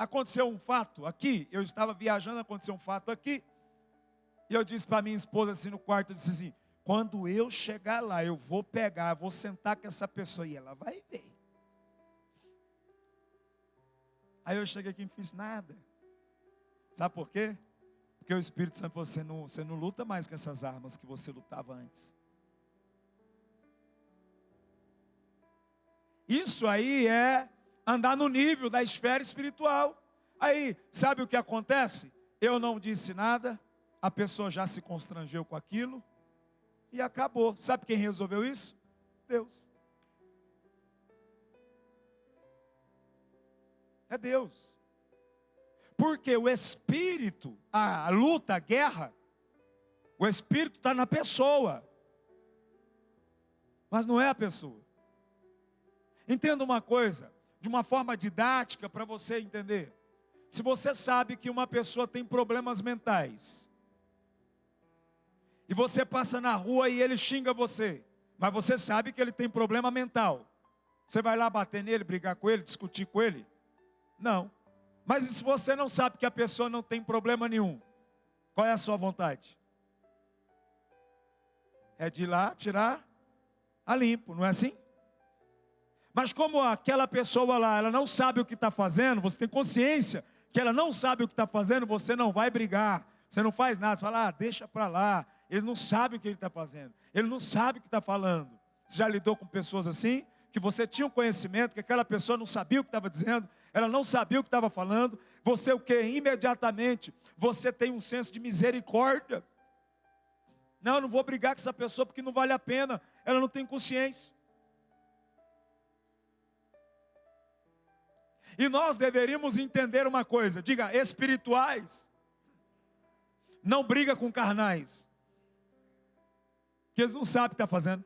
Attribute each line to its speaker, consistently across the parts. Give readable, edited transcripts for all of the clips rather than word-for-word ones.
Speaker 1: aconteceu um fato aqui, eu estava viajando, aconteceu um fato aqui, e eu disse para minha esposa assim no quarto, eu disse assim, quando eu chegar lá, eu vou pegar, vou sentar com essa pessoa, e ela vai ver. Aí eu cheguei aqui e não fiz nada. Sabe por quê? Porque o Espírito Santo, você não luta mais com essas armas que você lutava antes. Isso aí é andar no nível da esfera espiritual. Aí, sabe o que acontece? Eu não disse nada, a pessoa já se constrangeu com aquilo e acabou. Sabe quem resolveu isso? Deus. É Deus. Porque o espírito, a luta, a guerra, o espírito está na pessoa, mas não é a pessoa. Entenda uma coisa, de uma forma didática para você entender. Se você sabe que uma pessoa tem problemas mentais, e você passa na rua e ele xinga você, mas você sabe que ele tem problema mental, você vai lá bater nele, brigar com ele, discutir com ele? Não. Mas e se você não sabe que a pessoa não tem problema nenhum? Qual é a sua vontade? É de ir lá tirar a limpo, não é assim? Mas como aquela pessoa lá, ela não sabe o que está fazendo, você tem consciência que ela não sabe o que está fazendo, você não vai brigar, você não faz nada, você fala, deixa para lá, eles não sabem o que ele está fazendo, ele não sabe o que está falando. Você já lidou com pessoas assim? Que você tinha um conhecimento, que aquela pessoa não sabia o que estava dizendo, ela não sabia o que estava falando, você o que? Imediatamente, você tem um senso de misericórdia. Não, eu não vou brigar com essa pessoa porque não vale a pena, ela não tem consciência. E nós deveríamos entender uma coisa, diga, espirituais, não briga com carnais, porque eles não sabem o que está fazendo.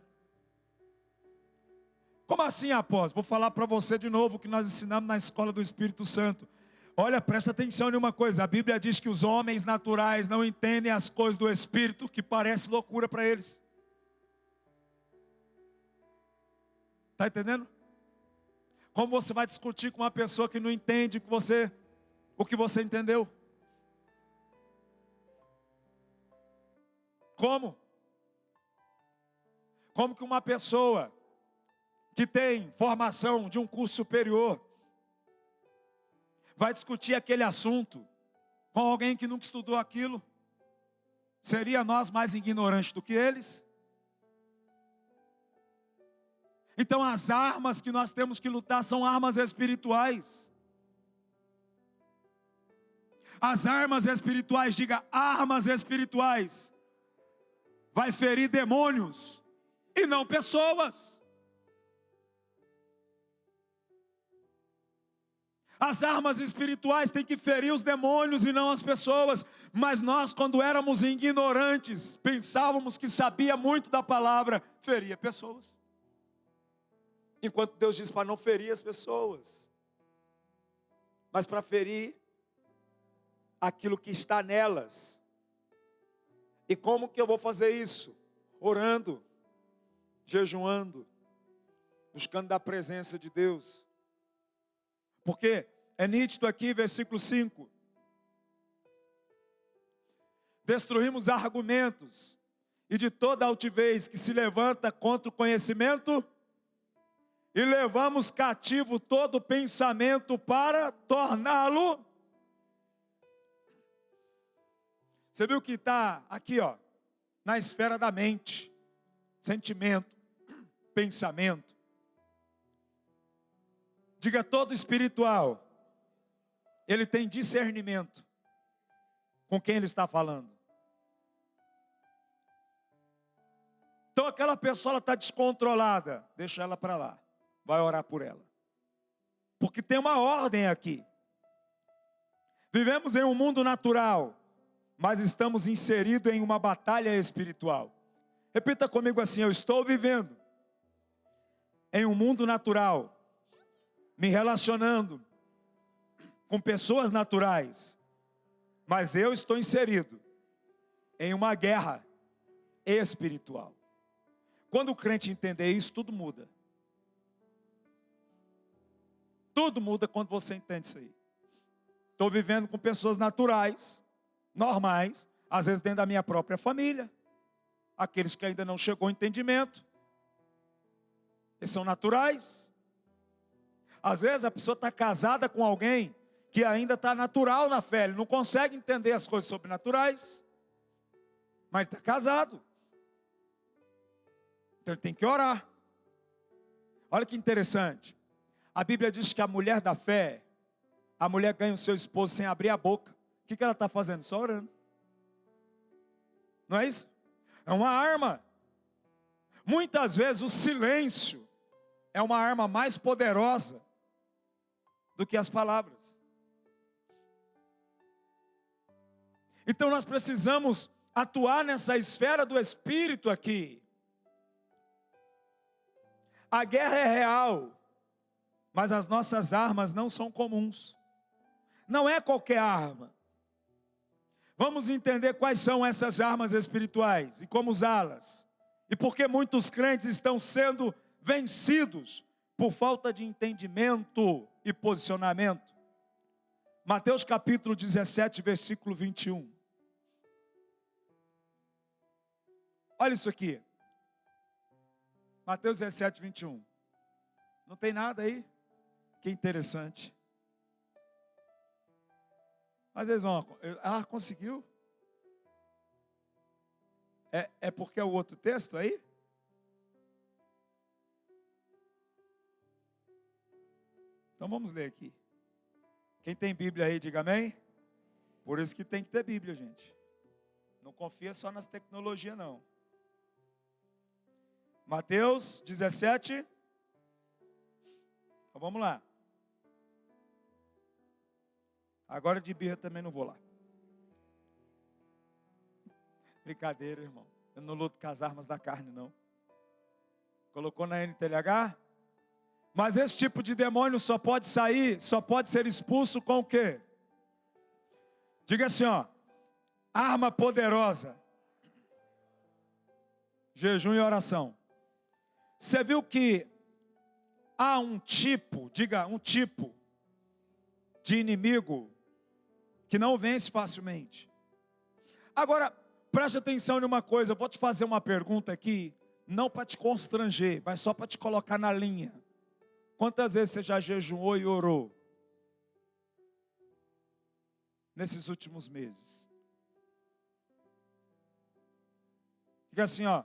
Speaker 1: Como assim, apóstolo? Vou falar para você de novo o que nós ensinamos na escola do Espírito Santo. Olha, presta atenção em uma coisa, a Bíblia diz que os homens naturais não entendem as coisas do Espírito, que parece loucura para eles. Está entendendo? Como você vai discutir com uma pessoa que não entende o que você entendeu? Como? Como que uma pessoa que tem formação de um curso superior vai discutir aquele assunto com alguém que nunca estudou aquilo? Seria nós mais ignorantes do que eles? Então as armas que nós temos que lutar são armas espirituais. As armas espirituais, diga, armas espirituais, vai ferir demônios e não pessoas. As armas espirituais têm que ferir os demônios e não as pessoas. Mas nós, quando éramos ignorantes, pensávamos que sabia muito da palavra, feria pessoas. Enquanto Deus diz para não ferir as pessoas, mas para ferir aquilo que está nelas. E como que eu vou fazer isso? Orando, jejuando, buscando da presença de Deus. Porque é nítido aqui, versículo 5. Destruímos argumentos e de toda altivez que se levanta contra o conhecimento, e levamos cativo todo pensamento para torná-lo. Você viu que está aqui, na esfera da mente, sentimento, pensamento. Diga, todo espiritual, ele tem discernimento com quem ele está falando. Então aquela pessoa está descontrolada, deixa ela para lá, vai orar por ela. Porque tem uma ordem aqui. Vivemos em um mundo natural, mas estamos inseridos em uma batalha espiritual. Repita comigo assim, eu estou vivendo em um mundo natural, me relacionando com pessoas naturais, mas eu estou inserido em uma guerra espiritual. Quando o crente entender isso, tudo muda. Tudo muda quando você entende isso aí. Estou vivendo com pessoas naturais, normais, às vezes dentro da minha própria família. Aqueles que ainda não chegou ao entendimento. Eles são naturais. Às vezes a pessoa está casada com alguém que ainda está natural na fé. Ele não consegue entender as coisas sobrenaturais. Mas ele está casado. Então ele tem que orar. Olha que interessante. A Bíblia diz que a mulher da fé, a mulher ganha o seu esposo sem abrir a boca. O que ela está fazendo? Só orando. Não é isso? É uma arma. Muitas vezes o silêncio é uma arma mais poderosa do que as palavras. Então nós precisamos atuar nessa esfera do Espírito aqui. A guerra é real, mas as nossas armas não são comuns. Não é qualquer arma. Vamos entender quais são essas armas espirituais e como usá-las. E por que muitos crentes estão sendo vencidos por falta de entendimento e posicionamento. Mateus capítulo 17, versículo 21. Olha isso aqui. Mateus 17, 21. Não tem nada aí? Que interessante. Mas eles vão... conseguiu? É porque é o outro texto aí? Então vamos ler aqui. Quem tem Bíblia aí, diga amém. Por isso que tem que ter Bíblia, gente. Não confia só nas tecnologias, não. Mateus 17. Então vamos lá. Agora de birra também não vou lá. Brincadeira, irmão. Eu não luto com as armas da carne, não. Colocou na NTLH? Mas esse tipo de demônio só pode sair, só pode ser expulso com o quê? Diga assim, ó. Arma poderosa. Jejum e oração. Você viu que há um tipo, diga um tipo, de inimigo que não vence facilmente. Agora, preste atenção em uma coisa, eu vou te fazer uma pergunta aqui, não para te constranger, mas só para te colocar na linha. Quantas vezes você já jejuou e orou? Nesses últimos meses. Fica assim, ó,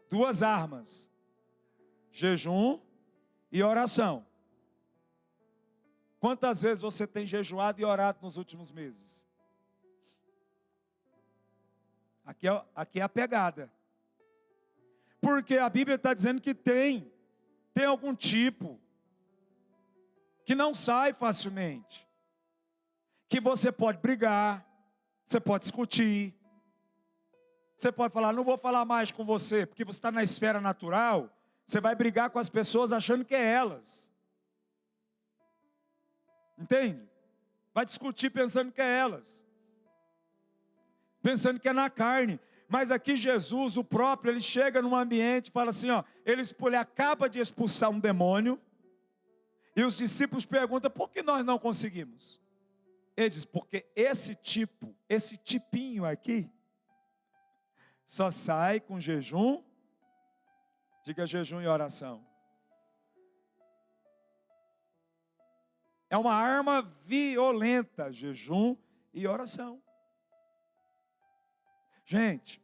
Speaker 1: duas armas. Jejum e oração. Quantas vezes você tem jejuado e orado nos últimos meses? Aqui é a pegada. Porque a Bíblia está dizendo que tem algum tipo que não sai facilmente. Que você pode brigar, você pode discutir, você pode falar, não vou falar mais com você, porque você está na esfera natural, você vai brigar com as pessoas achando que é elas. Entende? Vai discutir pensando que é elas. Pensando que é na carne. Mas aqui Jesus, o próprio, ele chega num ambiente e fala assim, ó, ele acaba de expulsar um demônio, e os discípulos perguntam, por que nós não conseguimos? Ele diz, porque esse tipinho aqui, só sai com jejum, diga jejum e oração. É uma arma violenta, jejum e oração. Gente,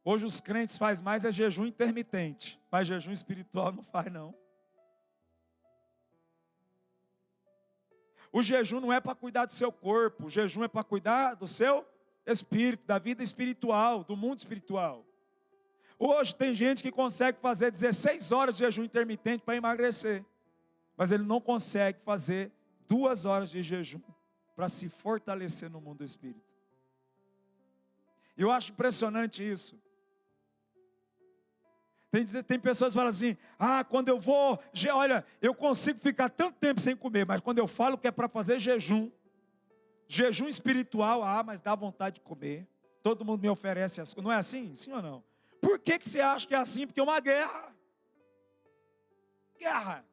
Speaker 1: hoje os crentes fazem mais jejum intermitente, mas jejum espiritual não faz não. O jejum não é para cuidar do seu corpo, o jejum é para cuidar do seu espírito, da vida espiritual, do mundo espiritual. Hoje tem gente que consegue fazer 16 horas de jejum intermitente para emagrecer, mas ele não consegue fazer 2 horas de jejum para se fortalecer no mundo do espírito. Eu acho impressionante isso. Tem pessoas que falam assim, quando eu vou, olha, eu consigo ficar tanto tempo sem comer, mas quando eu falo que é para fazer jejum espiritual, mas dá vontade de comer, todo mundo me oferece as coisas, não é assim? Sim ou não? Por que você acha que é assim? Porque é uma guerra. Guerra.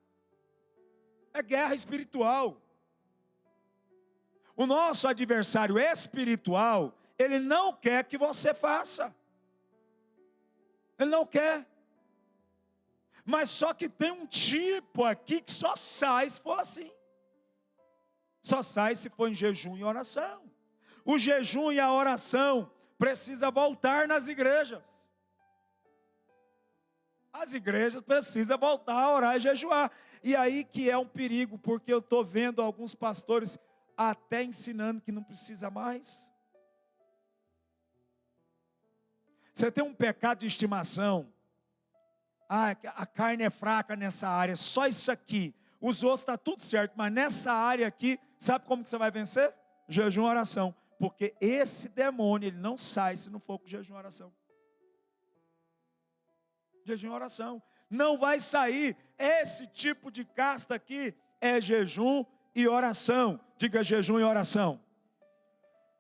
Speaker 1: É guerra espiritual. O nosso adversário espiritual, ele não quer que você faça. Ele não quer. Mas só que tem um tipo aqui que só sai se for assim. Só sai se for em jejum e oração. O jejum e a oração precisa voltar nas igrejas. As igrejas precisam voltar a orar e jejuar. E aí que é um perigo, porque eu estou vendo alguns pastores até ensinando que não precisa mais. Você tem um pecado de estimação. A carne é fraca nessa área, só isso aqui. Os outros está tudo certo, mas nessa área aqui, sabe como que você vai vencer? Jejum e oração. Porque esse demônio, ele não sai se não for com jejum e oração. Jejum e oração. Não vai sair. Esse tipo de casta aqui é jejum e oração. Diga jejum e oração.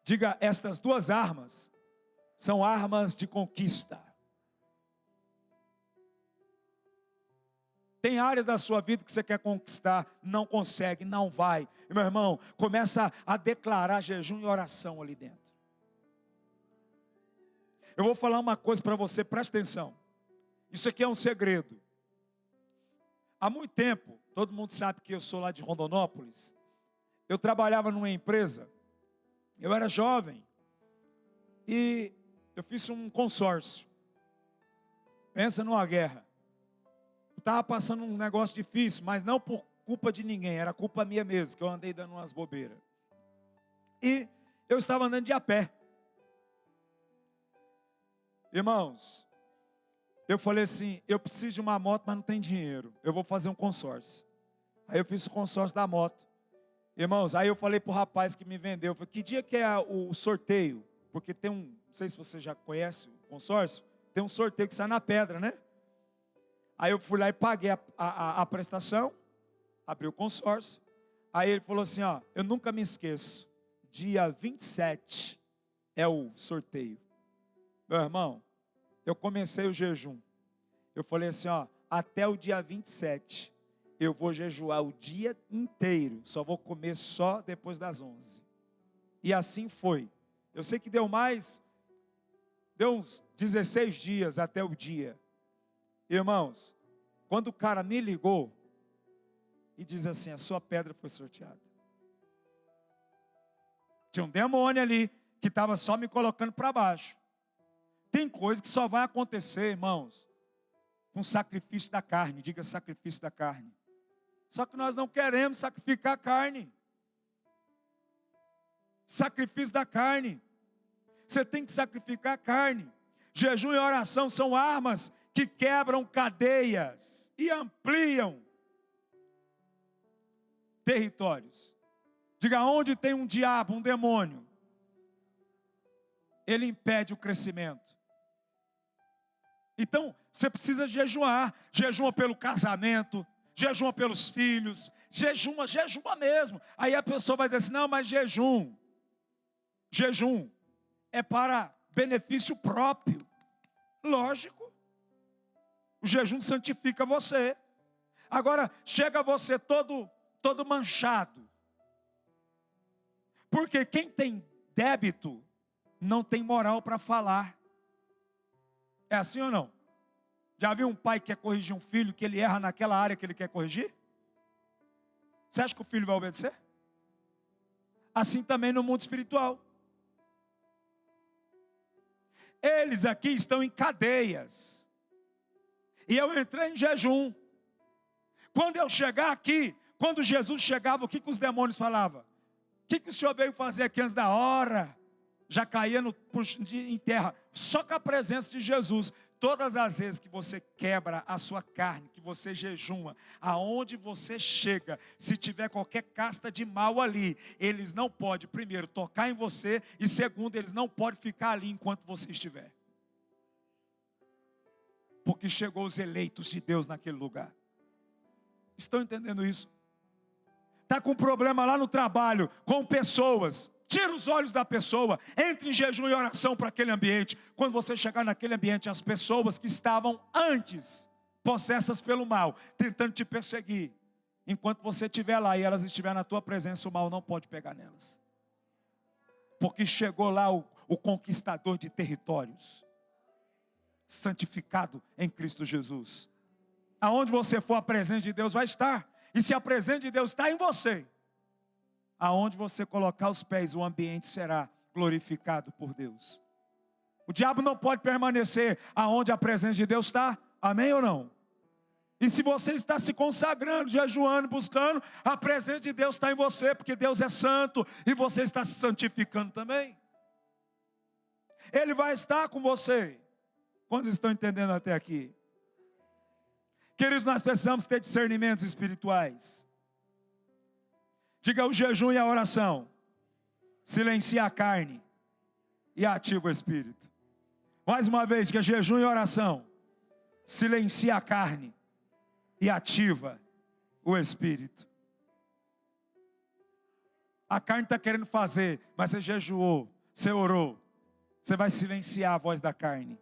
Speaker 1: Diga, estas duas armas são armas de conquista. Tem áreas da sua vida que você quer conquistar, não consegue, não vai. E, meu irmão, começa a declarar jejum e oração ali dentro. Eu vou falar uma coisa para você, presta atenção. Isso aqui é um segredo. Há muito tempo, todo mundo sabe que eu sou lá de Rondonópolis. Eu trabalhava numa empresa, eu era jovem, e eu fiz um consórcio. Pensa numa guerra. Eu estava passando um negócio difícil, mas não por culpa de ninguém, era culpa minha mesmo, que eu andei dando umas bobeiras. E eu estava andando de a pé. Irmãos, eu falei assim, eu preciso de uma moto, mas não tem dinheiro. Eu vou fazer um consórcio. Aí eu fiz o consórcio da moto. Irmãos, aí eu falei para o rapaz que me vendeu, eu falei, que dia que é o sorteio? Porque tem não sei se você já conhece o consórcio, tem um sorteio que sai na pedra, né? Aí eu fui lá e paguei a prestação, abri o consórcio. Aí ele falou assim, ó, eu nunca me esqueço, dia 27 é o sorteio. Meu irmão, eu comecei o jejum. Eu falei assim, ó, até o dia 27, eu vou jejuar o dia inteiro. Só vou comer só depois das 11. E assim foi. Eu sei que deu uns 16 dias até o dia. Irmãos, quando o cara me ligou e diz assim, a sua pedra foi sorteada. Tinha um demônio ali que estava só me colocando para baixo. Tem coisa que só vai acontecer, irmãos, com sacrifício da carne. Diga sacrifício da carne. Só que nós não queremos sacrificar a carne. Sacrifício da carne. Você tem que sacrificar a carne. Jejum e oração são armas que quebram cadeias e ampliam territórios. Diga, onde tem um diabo, um demônio, ele impede o crescimento. Então, você precisa jejuar. Jejuma pelo casamento, jejuma pelos filhos, jejuma mesmo. Aí a pessoa vai dizer assim, não, mas jejum é para benefício próprio. Lógico. O jejum santifica você. Agora, chega você todo manchado. Porque quem tem débito, não tem moral para falar. É assim ou não? Já viu um pai que quer corrigir um filho, que ele erra naquela área que ele quer corrigir? Você acha que o filho vai obedecer? Assim também no mundo espiritual. Eles aqui estão em cadeias. E eu entrei em jejum. Quando eu chegar aqui, quando Jesus chegava, o que os demônios falavam? O que o senhor veio fazer aqui antes da hora? Já caía em terra. Só com a presença de Jesus. Todas as vezes que você quebra a sua carne, que você jejuma, aonde você chega, se tiver qualquer casta de mal ali, eles não podem, primeiro, tocar em você, e segundo, eles não podem ficar ali enquanto você estiver. Porque chegou os eleitos de Deus naquele lugar. Estão entendendo isso? Está com problema lá no trabalho, com pessoas. Tira os olhos da pessoa, entre em jejum e oração para aquele ambiente. Quando você chegar naquele ambiente, as pessoas que estavam antes possessas pelo mal, tentando te perseguir, enquanto você estiver lá e elas estiverem na tua presença, o mal não pode pegar nelas. Porque chegou lá o conquistador de territórios, santificado em Cristo Jesus. Aonde você for, a presença de Deus vai estar. E se a presença de Deus está em você, aonde você colocar os pés, o ambiente será glorificado por Deus. O diabo não pode permanecer aonde a presença de Deus está. Amém ou não? E se você está se consagrando, jejuando, buscando, a presença de Deus está em você, porque Deus é santo e você está se santificando também. Ele vai estar com você. Quantos estão entendendo até aqui? Queridos, nós precisamos ter discernimentos espirituais. Diga: o jejum e a oração silencia a carne e ativa o espírito. Mais uma vez, que jejum e oração silencia a carne e ativa o espírito. A carne está querendo fazer, mas você jejuou, você orou, você vai silenciar a voz da carne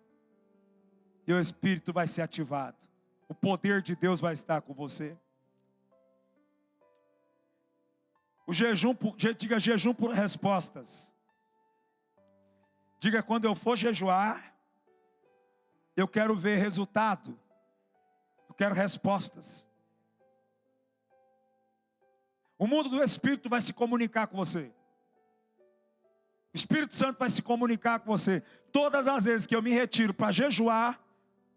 Speaker 1: e o espírito vai ser ativado. O poder de Deus vai estar com você. O jejum, diga jejum por respostas. Diga: quando eu for jejuar, eu quero ver resultado. Eu quero respostas. O mundo do Espírito vai se comunicar com você. O Espírito Santo vai se comunicar com você. Todas as vezes que eu me retiro para jejuar,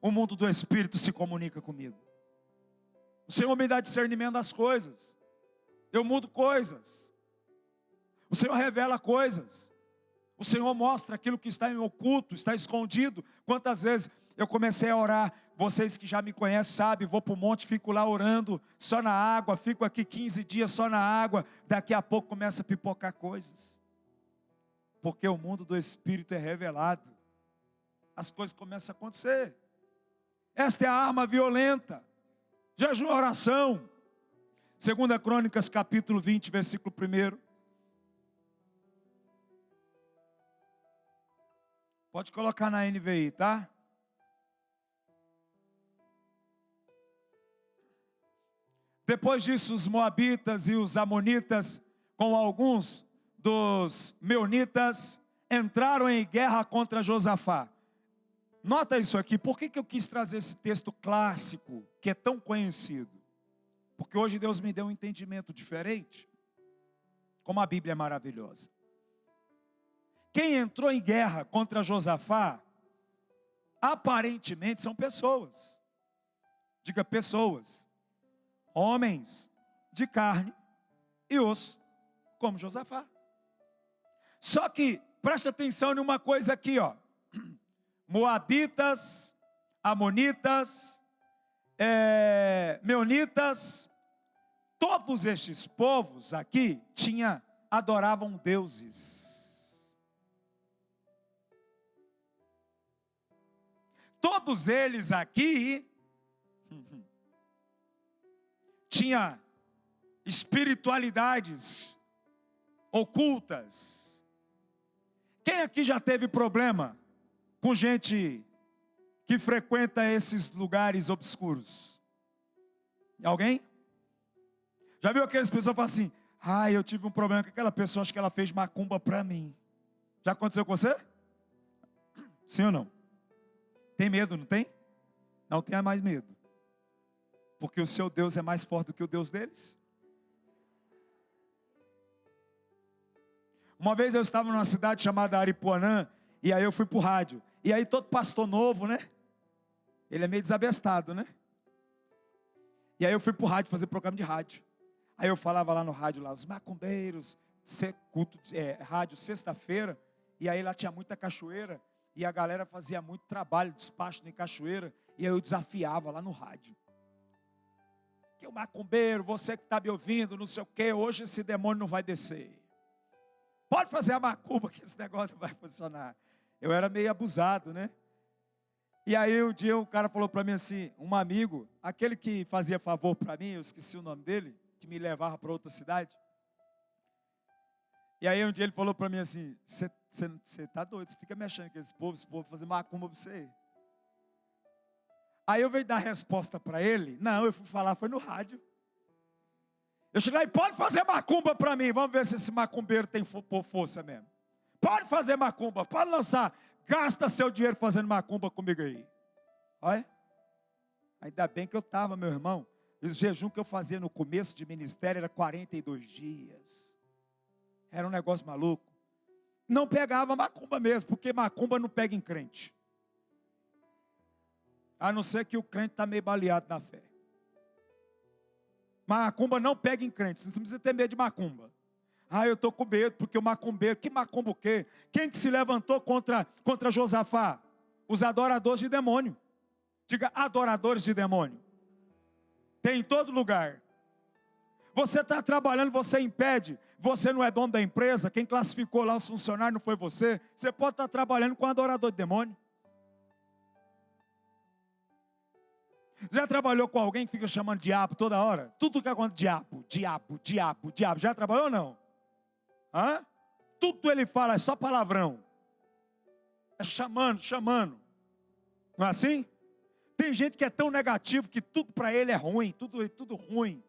Speaker 1: o mundo do Espírito se comunica comigo. O Senhor me dá discernimento das coisas. Eu mudo coisas. O Senhor revela coisas. O Senhor mostra aquilo que está em oculto, está escondido. Quantas vezes eu comecei a orar, vocês que já me conhecem sabem, vou para o monte, fico lá orando, só na água, fico aqui 15 dias só na água, daqui a pouco começa a pipocar coisas. Porque o mundo do Espírito é revelado. As coisas começam a acontecer. Esta é a arma violenta. Jejum e oração. 2 Crônicas capítulo 20, versículo 1. Pode colocar na NVI, tá? Depois disso, os moabitas e os amonitas, com alguns dos meunitas, entraram em guerra contra Josafá. Nota isso aqui. Por que eu quis trazer esse texto clássico, que é tão conhecido? Porque hoje Deus me deu um entendimento diferente. Como a Bíblia é maravilhosa. Quem entrou em guerra contra Josafá, aparentemente são pessoas. Diga: pessoas. Homens de carne e osso, como Josafá. Só que, preste atenção em uma coisa aqui, ó. Moabitas, amonitas, meunitas, todos estes povos aqui adoravam deuses. Todos eles aqui tinha espiritualidades ocultas. Quem aqui já teve problema com gente que frequenta esses lugares obscuros? Alguém? Já viu aquelas pessoas que falam assim: eu tive um problema com aquela pessoa, acho que ela fez macumba para mim. Já aconteceu com você? Sim ou não? Tem medo, não tem? Não tenha mais medo. Porque o seu Deus é mais forte do que o Deus deles. Uma vez eu estava numa cidade chamada Aripuanã, e aí eu fui para o rádio. E aí todo pastor novo, né? Ele é meio desabestado, né? E aí eu fui para o rádio fazer programa de rádio. Aí eu falava lá no rádio, lá, os macumbeiros, rádio sexta-feira. E aí lá tinha muita cachoeira. E a galera fazia muito trabalho, despacho em cachoeira. E aí eu desafiava lá no rádio. Que o macumbeiro, você que está me ouvindo, não sei o quê, hoje esse demônio não vai descer. Pode fazer a macumba que esse negócio não vai funcionar. Eu era meio abusado, né? E aí um dia o cara falou para mim assim, um amigo, aquele que fazia favor para mim, eu esqueci o nome dele, que me levava para outra cidade. E aí um dia ele falou para mim assim, você está doido, você fica me achando que esse povo fazer macumba para você. Aí eu veio dar resposta para ele. Não, eu fui falar, foi no rádio. Eu cheguei lá e pode fazer macumba para mim. Vamos ver se esse macumbeiro tem força mesmo. Pode fazer macumba, pode lançar. Gasta seu dinheiro fazendo macumba comigo aí. Olha. Ainda bem que eu estava, meu irmão. E o jejum que eu fazia no começo de ministério era 42 dias. Era um negócio maluco. Não pegava macumba mesmo, porque macumba não pega em crente. A não ser que o crente está meio baleado na fé. Macumba não pega em crente. Você não precisa ter medo de macumba. Eu estou com medo, porque o macumbeiro, que macumba o quê? Quem que se levantou contra Josafá? Os adoradores de demônio. Diga, adoradores de demônio. Tem em todo lugar. Você está trabalhando, você impede. Você não é dono da empresa. Quem classificou lá os funcionários não foi você. Você pode estar trabalhando com um adorador de demônio. Já trabalhou com alguém que fica chamando diabo toda hora? Tudo que acontece, diabo, diabo, diabo, diabo. Já trabalhou ou não? Tudo ele fala é só palavrão. É chamando, chamando. Não é assim? Tem gente que é tão negativo que tudo para ele é ruim, tudo ruim.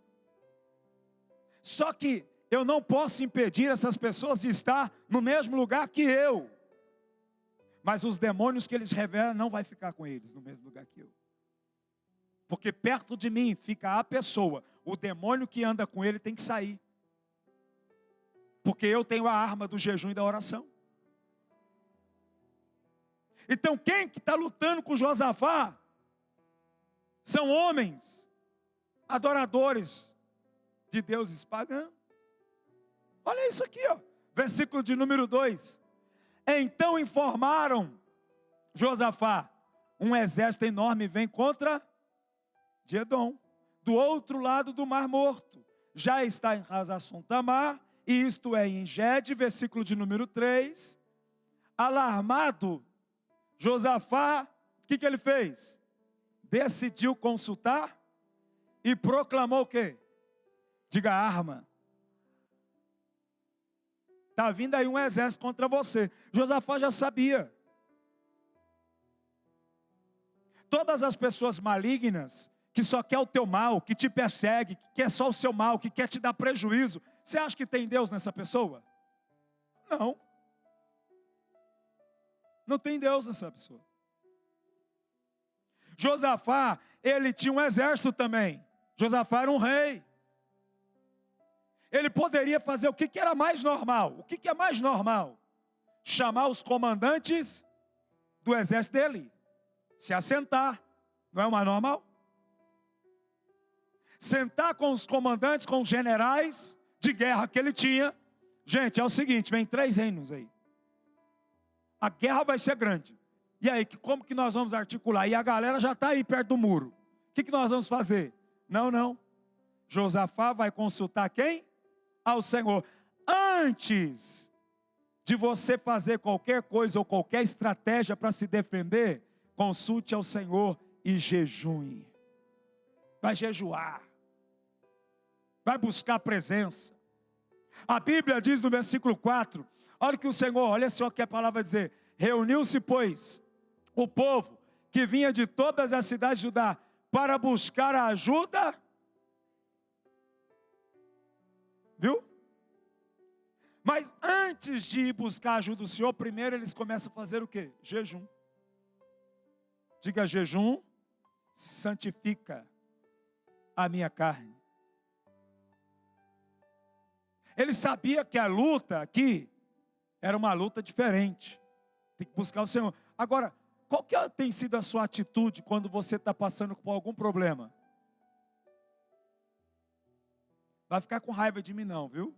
Speaker 1: Só que eu não posso impedir essas pessoas de estar no mesmo lugar que eu. Mas os demônios que eles revelam não vai ficar com eles no mesmo lugar que eu. Porque perto de mim fica a pessoa. O demônio que anda com ele tem que sair. Porque eu tenho a arma do jejum e da oração. Então quem que está lutando com Josafá? São homens, adoradores de deuses pagãos. Olha isso aqui, ó. Versículo de número 2. Então informaram Josafá, um exército enorme vem contra de Edom, do outro lado do Mar Morto. Já está em Hazazon Tamar, e isto é em Engede, versículo de número 3. Alarmado, Josafá, o que ele fez? Decidiu consultar e proclamou o quê? Diga arma. Está vindo aí um exército contra você. Josafá já sabia. Todas as pessoas malignas, que só quer o teu mal, que te persegue, que quer só o seu mal, que quer te dar prejuízo, você acha que tem Deus nessa pessoa? Não. Não tem Deus nessa pessoa. Josafá, ele tinha um exército também. Josafá era um rei. Ele poderia fazer o que era mais normal. O que é mais normal? Chamar os comandantes do exército dele. Se assentar. Não é o mais normal? Sentar com os comandantes, com os generais de guerra que ele tinha. Gente, é o seguinte, vem 3 reinos aí. A guerra vai ser grande. E aí, como que nós vamos articular? E a galera já está aí perto do muro. O que nós vamos fazer? Não. Josafá vai consultar quem? Ao Senhor. Antes de você fazer qualquer coisa ou qualquer estratégia para se defender, consulte ao Senhor e jejue. Vai jejuar. Vai buscar a presença. A Bíblia diz no versículo 4, olha que o Senhor, olha só o que a palavra vai dizer. Reuniu-se, pois, o povo que vinha de todas as cidades de Judá para buscar a ajuda. Viu? Mas antes de ir buscar a ajuda do Senhor, primeiro eles começam a fazer o quê? Jejum. Diga, jejum santifica a minha carne. Ele sabia que a luta aqui era uma luta diferente. Tem que buscar o Senhor. Agora, qual que tem sido a sua atitude quando você está passando por algum problema? Vai ficar com raiva de mim não, viu?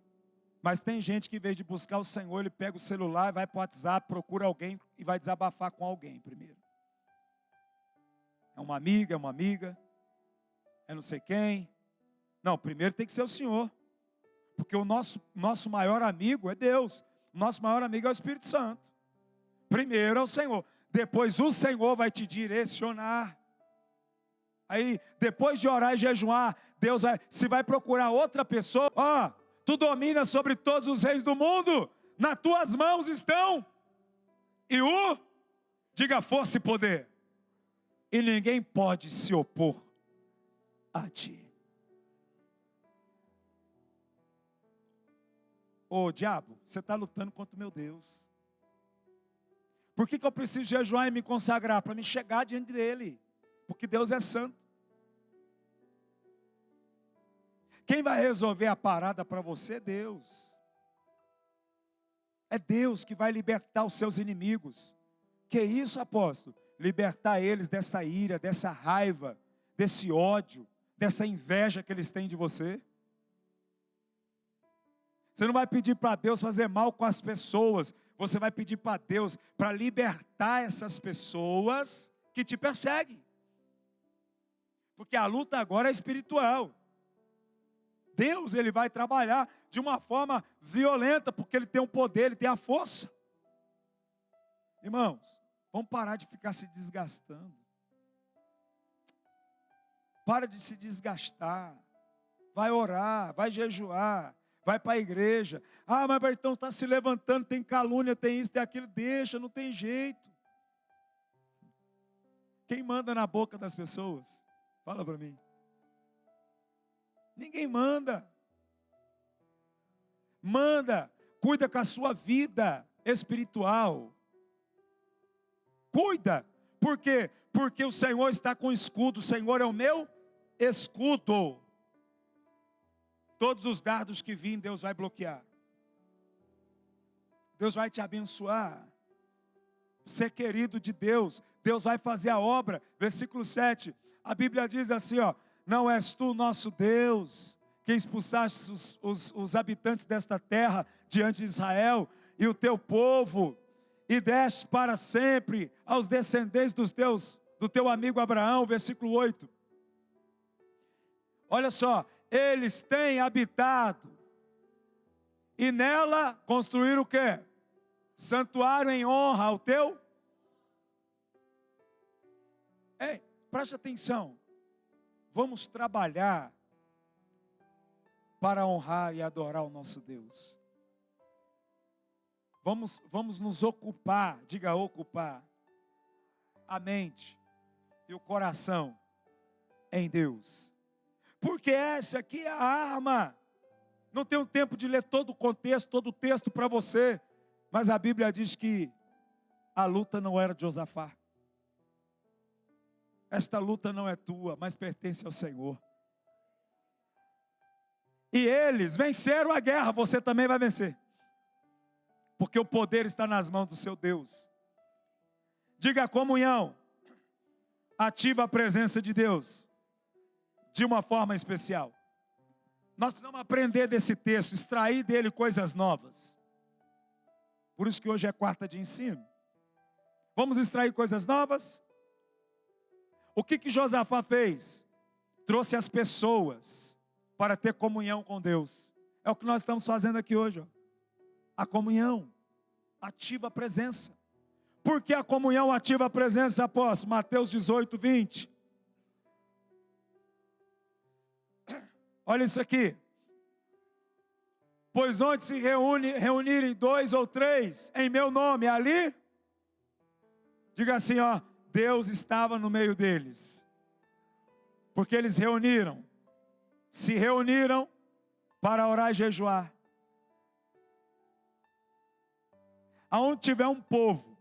Speaker 1: Mas tem gente que em vez de buscar o Senhor, ele pega o celular, vai para o WhatsApp, procura alguém e vai desabafar com alguém primeiro. É uma amiga, é não sei quem. Não, primeiro tem que ser o Senhor. Porque o nosso maior amigo é Deus. O nosso maior amigo é o Espírito Santo. Primeiro é o Senhor. Depois o Senhor vai te direcionar. Aí, depois de orar e jejuar, Deus se vai procurar outra pessoa. Tu domina sobre todos os reis do mundo. Nas tuas mãos estão. E diga força e poder. E ninguém pode se opor a ti. Ô diabo, você está lutando contra o meu Deus. Por que eu preciso jejuar e me consagrar? Para me chegar diante dele, porque Deus é santo. Quem vai resolver a parada para você é Deus. É Deus que vai libertar os seus inimigos. Que isso, apóstolo? Libertar eles dessa ira, dessa raiva, desse ódio, dessa inveja que eles têm de você. Você não vai pedir para Deus fazer mal com as pessoas. Você vai pedir para Deus para libertar essas pessoas que te perseguem. Porque a luta agora é espiritual. Deus, ele vai trabalhar de uma forma violenta, porque ele tem o poder, ele tem a força. Irmãos, vamos parar de ficar se desgastando. Para de se desgastar. Vai orar, vai jejuar, vai para a igreja. Ah, mas Bertão está se levantando, tem calúnia, tem isso, tem aquilo. Deixa, não tem jeito. Quem manda na boca das pessoas? Fala para mim. Ninguém manda. Manda, cuida com a sua vida espiritual. Cuida. Por quê? Porque o Senhor está com escudo. O Senhor é o meu escudo. Todos os dardos que virem, Deus vai bloquear. Deus vai te abençoar. Ser querido de Deus, Deus vai fazer a obra. Versículo 7, a Bíblia diz assim, ó: não és tu nosso Deus, que expulsaste os habitantes desta terra diante de Israel, e o teu povo, e deste para sempre aos descendentes do teu amigo Abraão. Versículo 8, olha só, eles têm habitado, e nela construíram o quê? Santuário em honra ao teu. Ei, preste atenção. Vamos trabalhar para honrar e adorar o nosso Deus. Vamos nos ocupar, diga ocupar, a mente e o coração em Deus. Porque essa aqui é a arma. Não tenho tempo de ler todo o contexto, todo o texto para você. Mas a Bíblia diz que a luta não era de Josafá. Esta luta não é tua, mas pertence ao Senhor. E eles venceram a guerra, você também vai vencer. Porque o poder está nas mãos do seu Deus. Diga: a comunhão ativa a presença de Deus de uma forma especial. Nós precisamos aprender desse texto, extrair dele coisas novas. Por isso que hoje é quarta de ensino. Vamos extrair coisas novas? O que Josafá fez? Trouxe as pessoas para ter comunhão com Deus. É o que nós estamos fazendo aqui hoje, ó. A comunhão ativa a presença. Por que a comunhão ativa a presença, apóstolo? Mateus 18, 20. Olha isso aqui. Pois onde se reunirem 2 ou 3 em meu nome, ali, diga assim, ó: Deus estava no meio deles. Porque eles se reuniram para orar e jejuar. Aonde tiver um povo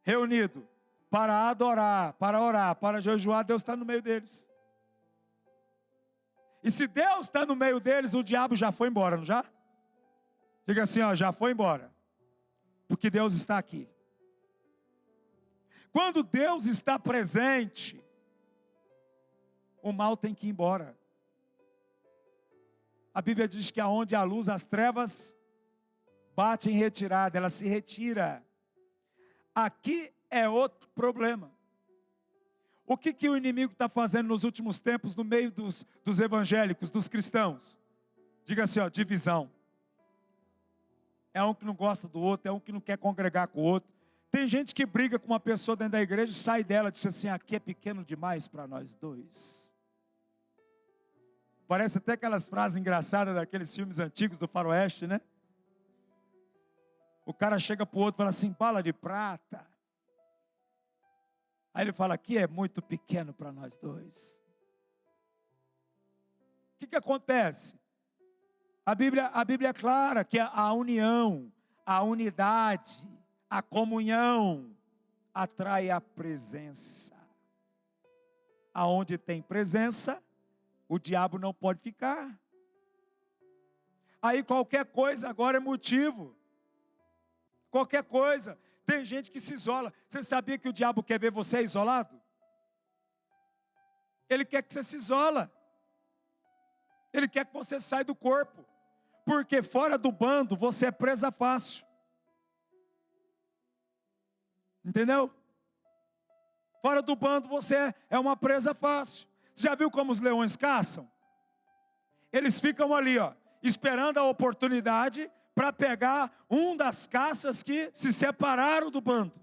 Speaker 1: reunido para adorar, para orar, para jejuar, Deus está no meio deles. E se Deus está no meio deles, o diabo já foi embora, não já? Diga assim, ó: já foi embora. Porque Deus está aqui. Quando Deus está presente, o mal tem que ir embora. A Bíblia diz que aonde há luz, as trevas batem em retirada, ela se retira. Aqui é outro problema. O que o inimigo está fazendo nos últimos tempos no meio dos evangélicos, dos cristãos? Diga assim, ó: divisão. É um que não gosta do outro, é um que não quer congregar com o outro. Tem gente que briga com uma pessoa dentro da igreja, sai dela e diz assim: aqui é pequeno demais para nós dois. Parece até aquelas frases engraçadas daqueles filmes antigos do faroeste, né? O cara chega para o outro e fala assim: bala de prata. Aí ele fala: aqui é muito pequeno para nós dois. O que acontece? A Bíblia é clara que a união, a unidade, a comunhão atrai a presença. Aonde tem presença, o diabo não pode ficar. Aí qualquer coisa agora é motivo. Qualquer coisa. Tem gente que se isola. Você sabia que o diabo quer ver você isolado? Ele quer que você se isola. Ele quer que você saia do corpo. Porque fora do bando você é presa fácil. Entendeu? Fora do bando você é uma presa fácil. Você já viu como os leões caçam? Eles ficam ali, ó, esperando a oportunidade para pegar um das caças que se separaram do bando.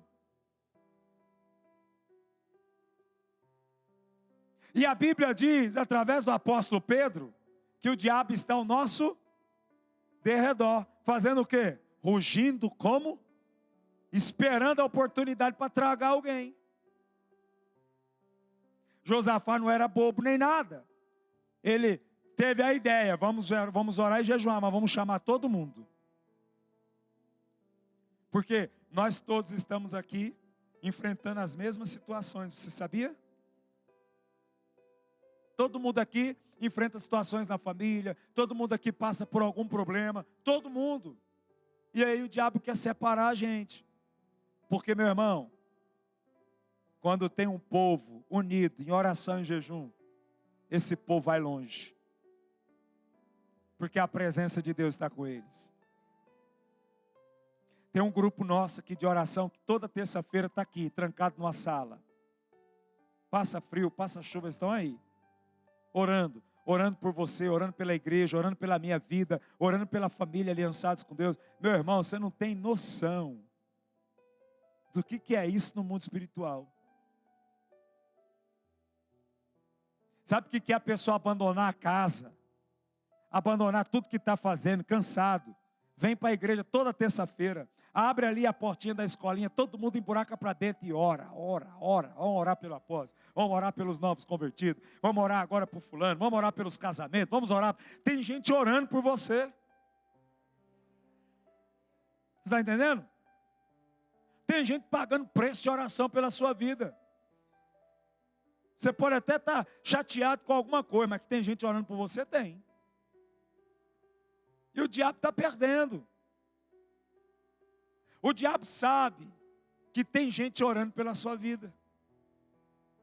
Speaker 1: E a Bíblia diz, através do apóstolo Pedro, que o diabo está ao nosso derredor. Fazendo o quê? Rugindo como? Esperando a oportunidade para tragar alguém. Josafá não era bobo nem nada. Ele teve a ideia, vamos orar e jejuar, mas vamos chamar todo mundo. Porque nós todos estamos aqui enfrentando as mesmas situações, você sabia? Todo mundo aqui enfrenta situações na família, todo mundo aqui passa por algum problema, todo mundo. E aí o diabo quer separar a gente. Porque, meu irmão, quando tem um povo unido em oração e jejum, esse povo vai longe. Porque a presença de Deus está com eles. Tem um grupo nosso aqui de oração que toda terça-feira está aqui, trancado numa sala. Passa frio, passa chuva, eles estão aí. Orando por você, orando pela igreja, orando pela minha vida, orando pela família aliançados com Deus. Meu irmão, você não tem noção do que é isso no mundo espiritual. Sabe o que é a pessoa abandonar a casa? Abandonar tudo que está fazendo, cansado. Vem para a igreja toda terça-feira. Abre ali a portinha da escolinha, todo mundo emburaca para dentro e ora. Vamos orar pelo apóstolo, vamos orar pelos novos convertidos, vamos orar agora por fulano, vamos orar pelos casamentos, vamos orar. Tem gente orando por você. Você está entendendo? Tem gente pagando preço de oração pela sua vida. Você pode até estar chateado com alguma coisa, mas que tem gente orando por você, tem. E o diabo está perdendo. O diabo sabe que tem gente orando pela sua vida.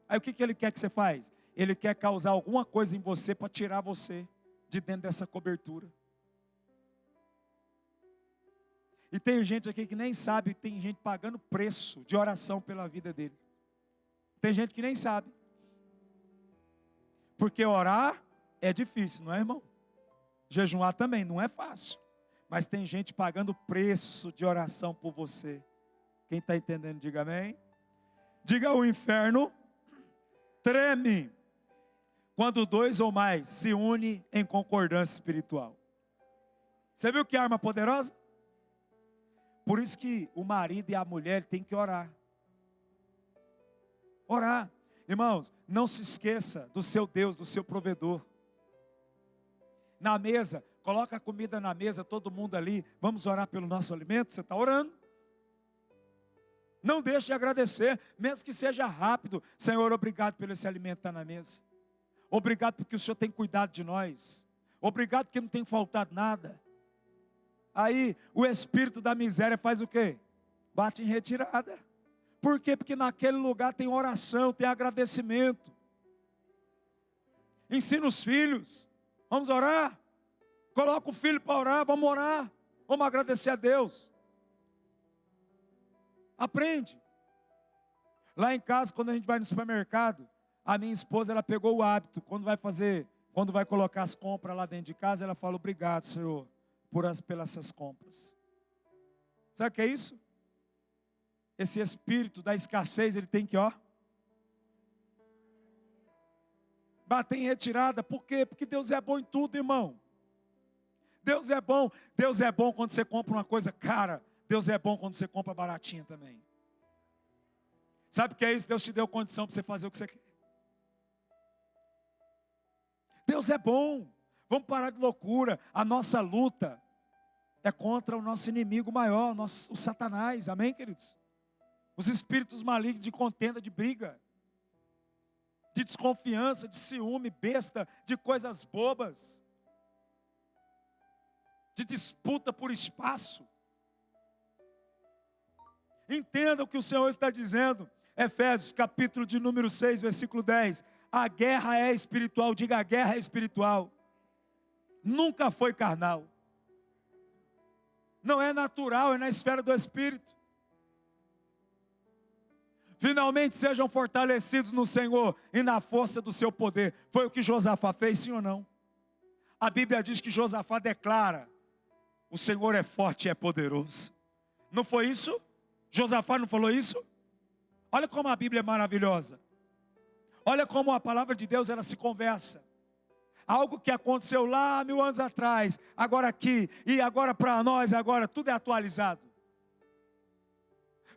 Speaker 1: Aí o que ele quer que você faz? Ele quer causar alguma coisa em você para tirar você de dentro dessa cobertura. E tem gente aqui que nem sabe, tem gente pagando preço de oração pela vida dele. Tem gente que nem sabe. Porque orar é difícil, não é, irmão? Jejuar também não é fácil. Mas tem gente pagando preço de oração por você. Quem está entendendo, diga amém. Diga: o inferno treme quando dois ou mais se unem em concordância espiritual. Você viu que arma poderosa? Por isso que o marido e a mulher têm que orar. Orar. Irmãos, não se esqueça do seu Deus, do seu provedor. Na mesa, coloca a comida na mesa, todo mundo ali, vamos orar pelo nosso alimento, você está orando. Não deixe de agradecer, mesmo que seja rápido. Senhor, obrigado pelo esse alimento que está na mesa. Obrigado porque o Senhor tem cuidado de nós. Obrigado porque não tem faltado nada. Aí, o espírito da miséria faz o quê? Bate em retirada. Por quê? Porque naquele lugar tem oração, tem agradecimento. Ensina os filhos. Vamos orar? Coloca o filho para orar, vamos orar. Vamos agradecer a Deus. Aprende. Lá em casa, quando a gente vai no supermercado, a minha esposa, ela pegou o hábito, quando vai colocar as compras lá dentro de casa, ela fala: obrigado, Senhor, pelas essas compras. Sabe o que é isso? Esse espírito da escassez, ele tem que, bater em retirada. Por quê? Porque Deus é bom em tudo, irmão. Deus é bom. Deus é bom quando você compra uma coisa cara. Deus é bom quando você compra baratinha também. Sabe o que é isso? Deus te deu condição para você fazer o que você quer. Deus é bom. Vamos parar de loucura. A nossa luta é contra o nosso inimigo maior, o Satanás. Amém, queridos? Os espíritos malignos de contenda, de briga, de desconfiança, de ciúme, besta, de coisas bobas, de disputa por espaço. Entenda o que o Senhor está dizendo. Efésios capítulo de número 6, versículo 10. A guerra é espiritual, diga, a guerra é espiritual. Nunca foi carnal. Não é natural, é na esfera do Espírito. Finalmente sejam fortalecidos no Senhor e na força do seu poder. Foi o que Josafá fez, sim ou não? A Bíblia diz que Josafá declara: o Senhor é forte e é poderoso. Não foi isso? Josafá não falou isso? Olha como a Bíblia é maravilhosa. Olha como a palavra de Deus, ela se conversa. Algo que aconteceu lá 1000 anos atrás, agora aqui, e agora para nós, agora tudo é atualizado.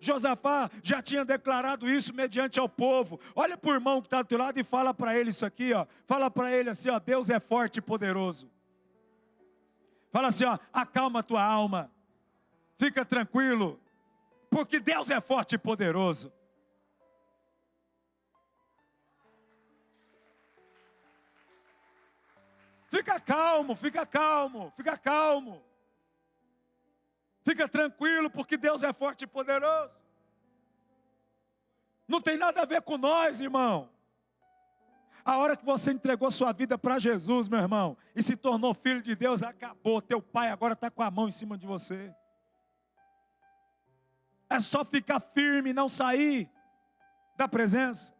Speaker 1: Josafá já tinha declarado isso mediante ao povo. Olha para o irmão que está do teu lado e fala para ele isso aqui, ó. Fala para ele assim, ó, Deus é forte e poderoso. Fala assim, ó, acalma a tua alma. Fica tranquilo, porque Deus é forte e poderoso. Fica calmo, fica calmo, fica calmo. Fica tranquilo, porque Deus é forte e poderoso. Não tem nada a ver com nós, irmão. A hora que você entregou sua vida para Jesus, meu irmão, e se tornou filho de Deus, acabou. Teu pai agora está com a mão em cima de você. É só ficar firme e não sair da presença.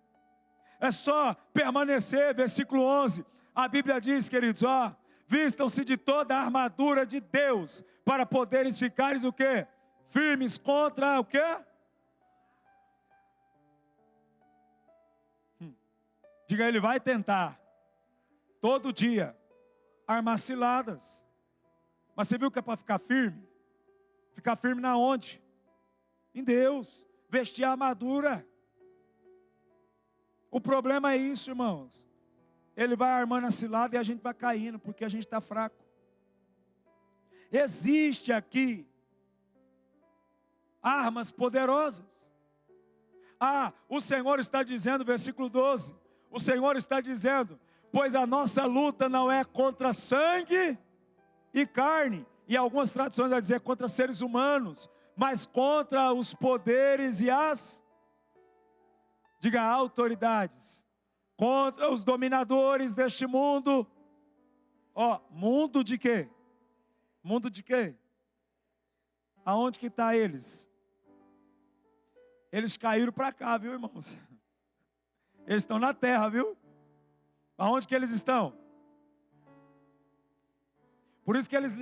Speaker 1: É só permanecer, versículo 11. A Bíblia diz, queridos, ó, vistam-se de toda a armadura de Deus, para poderes ficares o quê? Firmes contra o quê? Diga, ele vai tentar, todo dia, armar ciladas. Mas você viu que é para ficar firme? Ficar firme na onde? Em Deus. Vestir a armadura. O problema é isso, irmãos. Ele vai armando a cilada e a gente vai caindo, porque a gente está fraco. Existe aqui armas poderosas. O Senhor está dizendo, versículo 12, o Senhor está dizendo, pois a nossa luta não é contra sangue e carne, e algumas traduções vão dizer contra seres humanos, mas contra os poderes e as, diga, autoridades, contra os dominadores deste mundo. Mundo de quê? Mundo de quê? Aonde que está eles? Eles caíram para cá, viu, irmãos? Eles estão na terra, viu? Aonde que eles estão? Por isso que eles,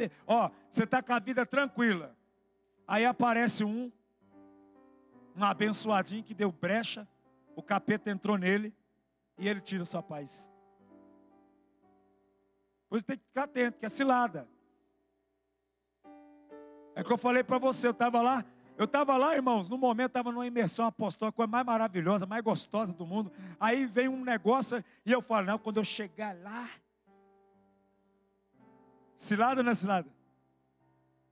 Speaker 1: você está com a vida tranquila. Aí aparece um abençoadinho que deu brecha, o capeta entrou nele e ele tira sua paz. Por isso tem que ficar atento, que é cilada. É que eu falei para você, eu estava lá, irmãos, no momento estava numa imersão apostólica, a coisa mais maravilhosa, mais gostosa do mundo. Aí vem um negócio e eu falo, não, quando eu chegar lá, cilada ou não é cilada?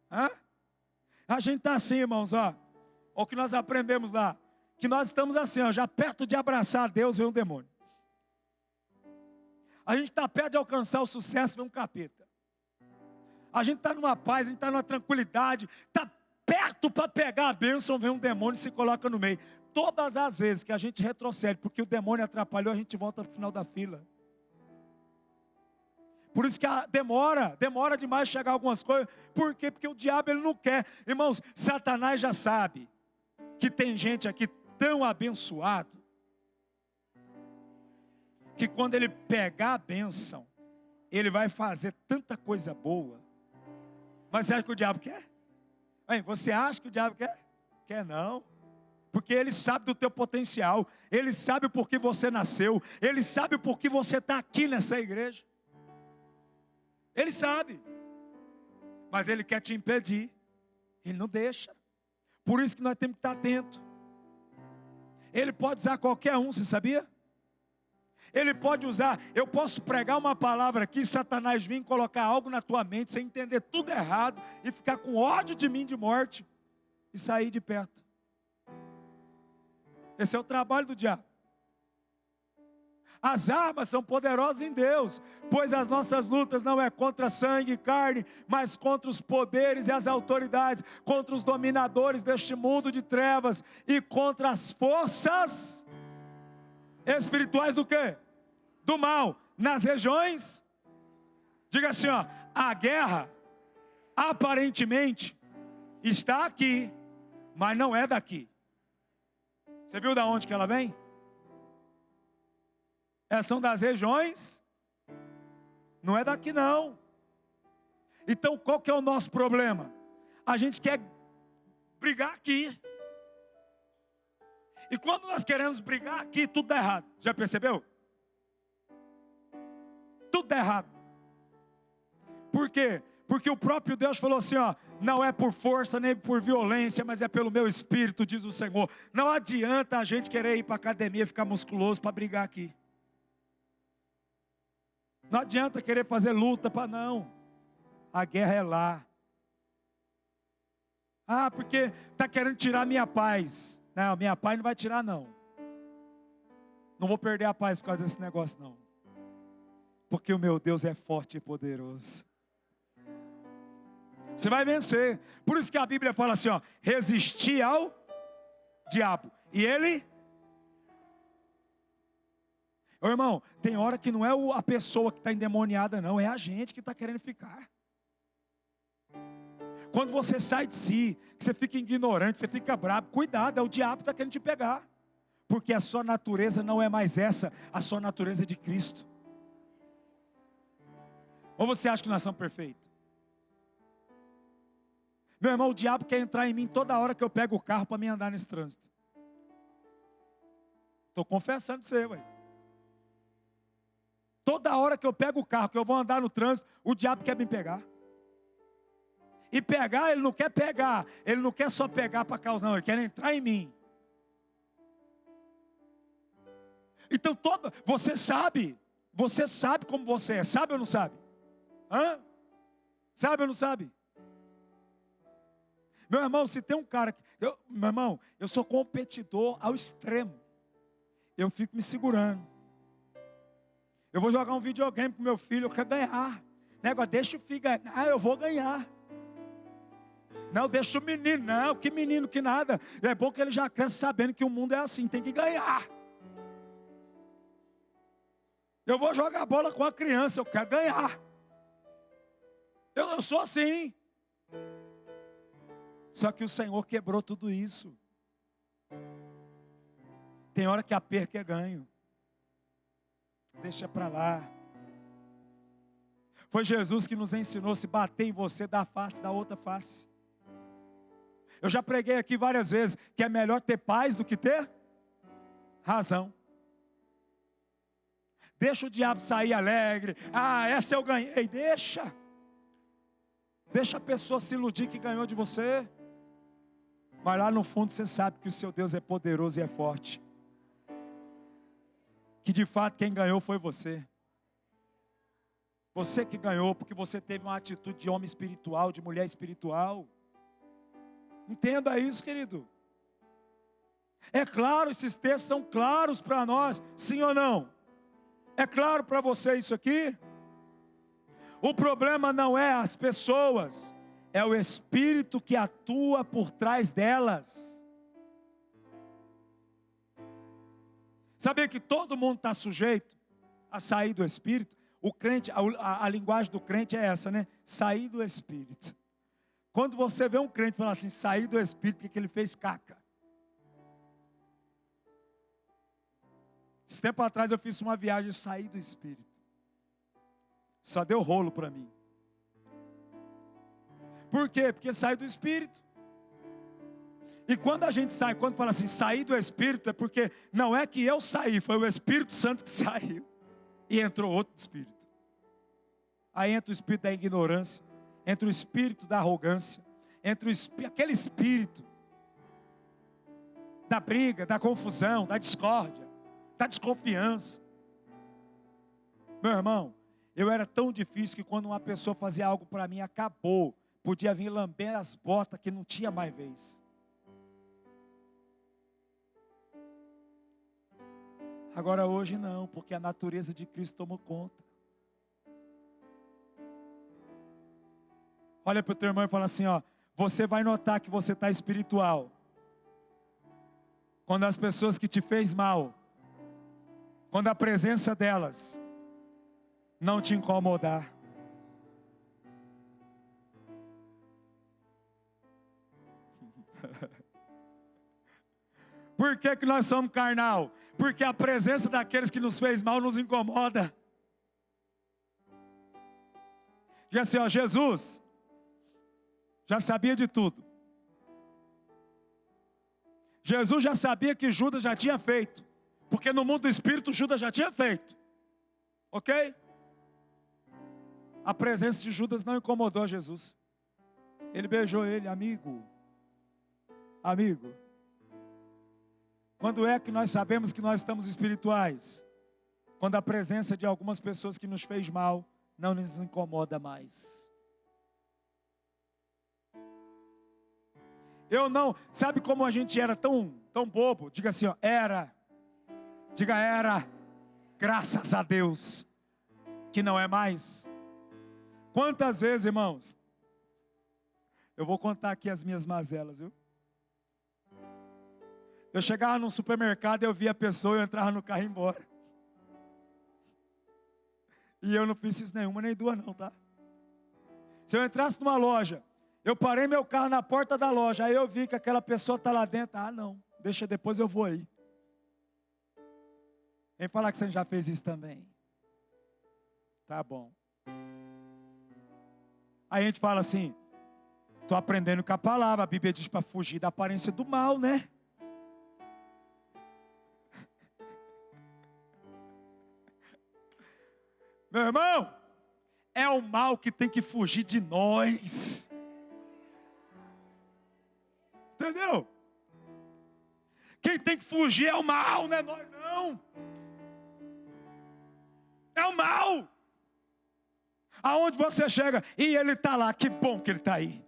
Speaker 1: A gente está assim, irmãos, o que nós aprendemos lá, que nós estamos assim, já perto de abraçar a Deus, vem um demônio. A gente está perto de alcançar o sucesso, vem um capeta. A gente está numa paz, a gente está numa tranquilidade, está perto para pegar a bênção, vem um demônio e se coloca no meio. Todas as vezes que a gente retrocede, porque o demônio atrapalhou, a gente volta no final da fila. Por isso que demora demais chegar algumas coisas. Por quê? Porque o diabo ele não quer. Irmãos, Satanás já sabe que tem gente aqui tão abençoado, que quando ele pegar a bênção, ele vai fazer tanta coisa boa. Mas você acha que o diabo quer? Você acha que o diabo quer? Quer não. Porque ele sabe do teu potencial. Ele sabe por que você nasceu. Ele sabe por que você está aqui nessa igreja. Ele sabe. Mas ele quer te impedir. Ele não deixa. Por isso que nós temos que estar atentos. Ele pode usar qualquer um, você sabia? Ele pode usar, eu posso pregar uma palavra aqui, Satanás vir colocar algo na tua mente, sem entender tudo errado, e ficar com ódio de mim de morte, e sair de perto. Esse é o trabalho do diabo. As armas são poderosas em Deus, pois as nossas lutas não é contra sangue e carne, mas contra os poderes e as autoridades, contra os dominadores deste mundo de trevas e contra as forças espirituais do quê? Do mal, nas regiões. Diga assim, ó, a guerra aparentemente está aqui, mas não é daqui. Você viu de onde que ela vem? Essas são das regiões, não é daqui não. Então qual que é o nosso problema? A gente quer brigar aqui. E quando nós queremos brigar aqui, tudo dá errado. Já percebeu? Tudo dá errado. Por quê? Porque o próprio Deus falou assim, ó, não é por força nem por violência, mas é pelo meu espírito, diz o Senhor. Não adianta a gente querer ir para a academia e ficar musculoso para brigar aqui. Não adianta querer fazer luta para não. A guerra é lá. Ah, porque está querendo tirar minha paz. Não, minha paz não vai tirar não. Não vou perder a paz por causa desse negócio não. Porque o meu Deus é forte e poderoso. Você vai vencer. Por isso que a Bíblia fala assim, ó, resistir ao diabo. E ele... Ô irmão, tem hora que não é a pessoa que está endemoniada não, é a gente que está querendo ficar. Quando você sai de si, que você fica ignorante, você fica bravo, cuidado, é o diabo que está querendo te pegar. Porque a sua natureza não é mais essa, a sua natureza é de Cristo. Ou você acha que nós somos perfeitos? Meu irmão, o diabo quer entrar em mim toda hora que eu pego o carro para me andar nesse trânsito. Estou confessando para você, ué. Toda hora que eu pego o carro, que eu vou andar no trânsito, o diabo quer me pegar. E pegar, ele não quer pegar. Ele não quer só pegar para causar, não. Ele quer entrar em mim. Então, você sabe como você é. Sabe ou não sabe? Hã? Sabe ou não sabe? Meu irmão, se tem um cara que... meu irmão, eu sou competidor ao extremo. Eu fico me segurando. Eu vou jogar um videogame pro meu filho, eu quero ganhar. Negócio, deixa o filho ganhar, eu vou ganhar. Não, deixa o menino, não, que menino, que nada. É bom que ele já cresce sabendo que o mundo é assim, tem que ganhar. Eu vou jogar bola com a criança, eu quero ganhar. Eu sou assim. Só que o Senhor quebrou tudo isso. Tem hora que a perca é ganho. Deixa para lá. Foi Jesus que nos ensinou: se bater em você, dá a face, dá outra face. Eu já preguei aqui várias vezes que é melhor ter paz do que ter razão. Deixa o diabo sair alegre. Ah, essa eu ganhei. Deixa a pessoa se iludir que ganhou de você. Mas lá no fundo você sabe que o seu Deus é poderoso e é forte. Que de fato quem ganhou foi você. Você que ganhou, porque você teve uma atitude de homem espiritual, de mulher espiritual. Entenda isso, querido. É claro, esses textos são claros para nós, sim ou não? É claro para você isso aqui? O problema não é as pessoas, é o Espírito que atua por trás delas. Sabia que todo mundo está sujeito a sair do Espírito? O crente, a linguagem do crente é essa, né? Sair do Espírito. Quando você vê um crente falar assim, sair do Espírito, porque ele fez caca. Esse tempo atrás eu fiz uma viagem, saí do Espírito. Só deu rolo para mim. Por quê? Porque saí do Espírito. E quando a gente sai, quando fala assim, sair do Espírito, é porque não é que eu saí, foi o Espírito Santo que saiu. E entrou outro Espírito. Aí entra o Espírito da ignorância, entra o Espírito da arrogância, entra aquele Espírito da briga, da confusão, da discórdia, da desconfiança. Meu irmão, eu era tão difícil que quando uma pessoa fazia algo para mim, acabou. Podia vir lamber as botas que não tinha mais vez. Agora hoje não, porque a natureza de Cristo tomou conta. Olha para o teu irmão e fala assim, ó, você vai notar que você está espiritual quando as pessoas que te fez mal, quando a presença delas não te incomodar. Por que que nós somos carnal? Porque a presença daqueles que nos fez mal nos incomoda. Diga assim, ó, Jesus já sabia de tudo. Jesus já sabia que Judas já tinha feito, porque no mundo do espírito Judas já tinha feito. Ok? A presença de Judas não incomodou Jesus. Ele beijou ele, amigo. Amigo. Quando é que nós sabemos que nós estamos espirituais? Quando a presença de algumas pessoas que nos fez mal não nos incomoda mais. Eu não, sabe como a gente era tão bobo? Diga assim, ó, era. Diga era. Graças a Deus que não é mais. Quantas vezes, irmãos? Eu vou contar aqui as minhas mazelas, viu? Eu chegava num supermercado, eu via a pessoa, eu entrava no carro e ia embora. E eu não fiz isso nenhuma, nem duas não, tá? Se eu entrasse numa loja, eu parei meu carro na porta da loja, aí eu vi que aquela pessoa está lá dentro. Ah, não, deixa depois eu vou aí. Vem falar que você já fez isso também. Tá bom. Aí a gente fala assim, estou aprendendo com a palavra, a Bíblia diz para fugir da aparência do mal, né? Meu irmão, é o mal que tem que fugir de nós. Entendeu? Quem tem que fugir é o mal, não é nós não. É o mal. Aonde você chega e ele está lá, que bom que ele está aí.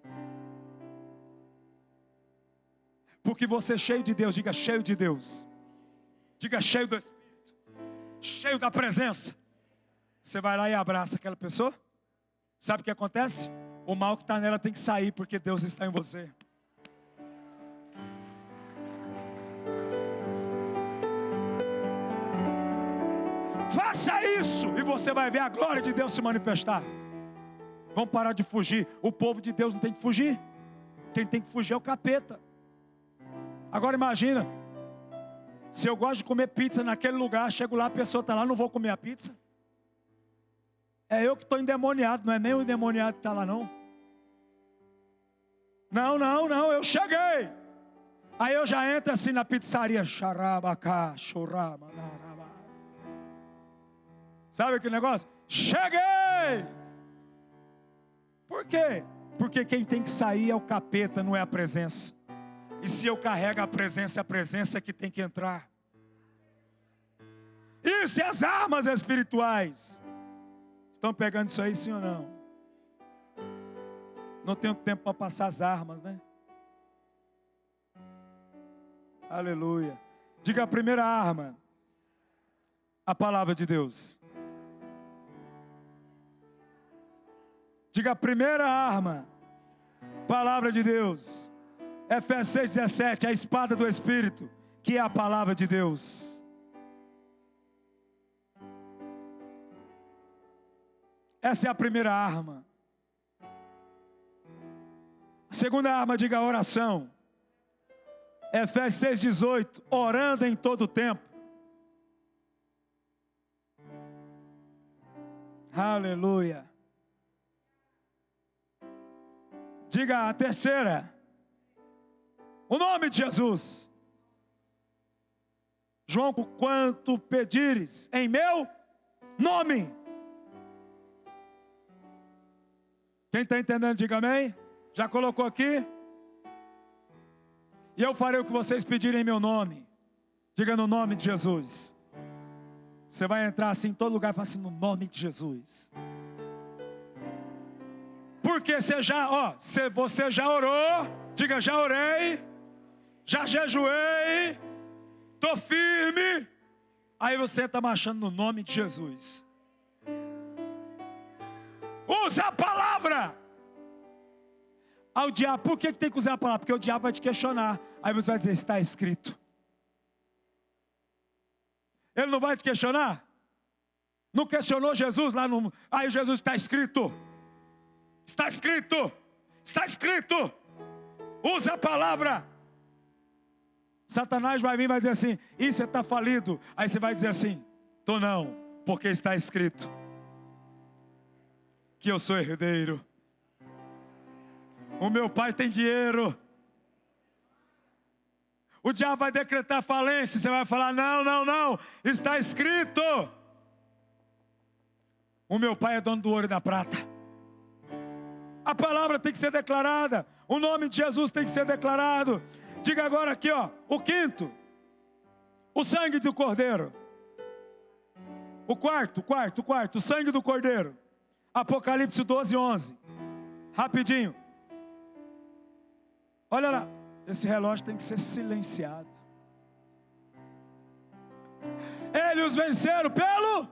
Speaker 1: Porque você é cheio de Deus, diga cheio de Deus. Diga cheio do Espírito. Cheio da presença. Você vai lá e abraça aquela pessoa. Sabe o que acontece? O mal que está nela tem que sair, porque Deus está em você. Faça isso e você vai ver a glória de Deus se manifestar. Vamos parar de fugir. O povo de Deus não tem que fugir. Quem tem que fugir é o capeta. Agora imagina, se eu gosto de comer pizza naquele lugar, chego lá, a pessoa está lá, não vou comer a pizza. É eu que estou endemoniado, não é nem o endemoniado que está lá não. Não, eu cheguei. Aí eu já entro assim na pizzaria. Xarabacá, churramanarabá. Sabe aquele negócio? Cheguei! Por quê? Porque quem tem que sair é o capeta, não é a presença. E se eu carrego a presença é que tem que entrar. Isso, e as armas espirituais. Estão pegando isso aí, sim ou não? Não tenho tempo para passar as armas, né? Aleluia. Diga a primeira arma. A palavra de Deus. Diga a primeira arma. Palavra de Deus. Efésios 6:17, a espada do Espírito, que é a palavra de Deus. Essa é a primeira arma. A segunda arma, diga a oração. Efésios 6:18, orando em todo o tempo. Aleluia. Diga a terceira. O nome de Jesus. João, quanto pedires em meu nome. Quem está entendendo, diga amém. Já colocou aqui? E eu farei o que vocês pedirem em meu nome. Diga no nome de Jesus. Você vai entrar assim em todo lugar e falar assim, no nome de Jesus. Porque você já orou. Diga, já orei. Já jejuei. Estou firme. Aí você está marchando no nome de Jesus. Usa a palavra. Ao diabo, por que tem que usar a palavra? Porque o diabo vai te questionar. Aí você vai dizer, está escrito. Ele não vai te questionar? Não questionou Jesus lá no... Aí Jesus, está escrito. Está escrito. Está escrito. Usa a palavra. Satanás vai vir e vai dizer assim, ih, você está falido. Aí você vai dizer assim, tô não, porque está escrito que eu sou herdeiro. O meu pai tem dinheiro. O diabo vai decretar falência. Você vai falar, não, está escrito. O meu pai é dono do ouro e da prata. A palavra tem que ser declarada. O nome de Jesus tem que ser declarado. Diga agora aqui, ó, o quinto. O sangue do cordeiro. O quarto, o sangue do cordeiro. Apocalipse 12, 11. Rapidinho. Olha lá, esse relógio tem que ser silenciado. Eles os venceram pelo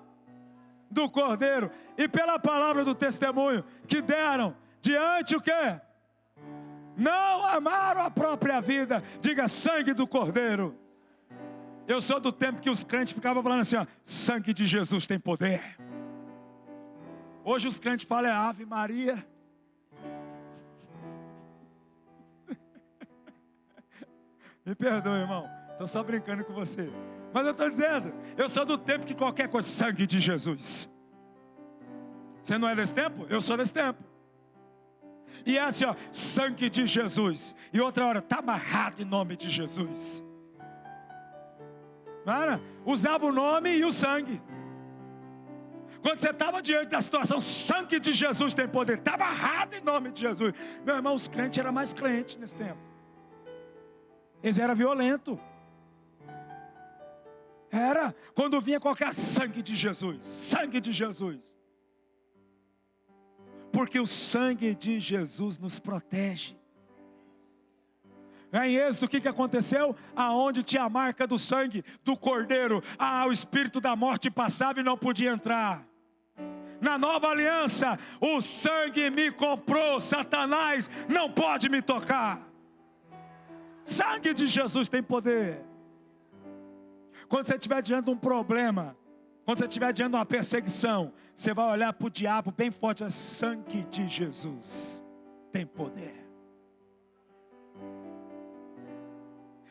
Speaker 1: do cordeiro e pela palavra do testemunho que deram diante o quê? Não amaram a própria vida. Diga, sangue do cordeiro. Eu sou do tempo que os crentes ficavam falando assim, ó, sangue de Jesus tem poder. Hoje os crentes falam Ave Maria. Me perdoe, irmão, estou só brincando com você. Mas eu estou dizendo, eu sou do tempo que qualquer coisa, sangue de Jesus. Você não é desse tempo? Eu sou desse tempo. E é assim, ó, sangue de Jesus. E outra hora, está amarrado em nome de Jesus. Não era? Usava o nome e o sangue. Quando você estava diante da situação, sangue de Jesus tem poder. Está amarrado em nome de Jesus. Meu irmão, os crentes eram mais crentes nesse tempo. Eles eram violentos. Era. Quando vinha qualquer sangue de Jesus. Sangue de Jesus. Porque o sangue de Jesus nos protege. Em Êxodo, o que aconteceu? Aonde tinha a marca do sangue do cordeiro, o espírito da morte passava e não podia entrar. Na nova aliança, o sangue me comprou. Satanás não pode me tocar. Sangue de Jesus tem poder. Quando você estiver diante de um problema, quando você estiver diante de uma perseguição, você vai olhar para o diabo bem forte. É sangue de Jesus tem poder.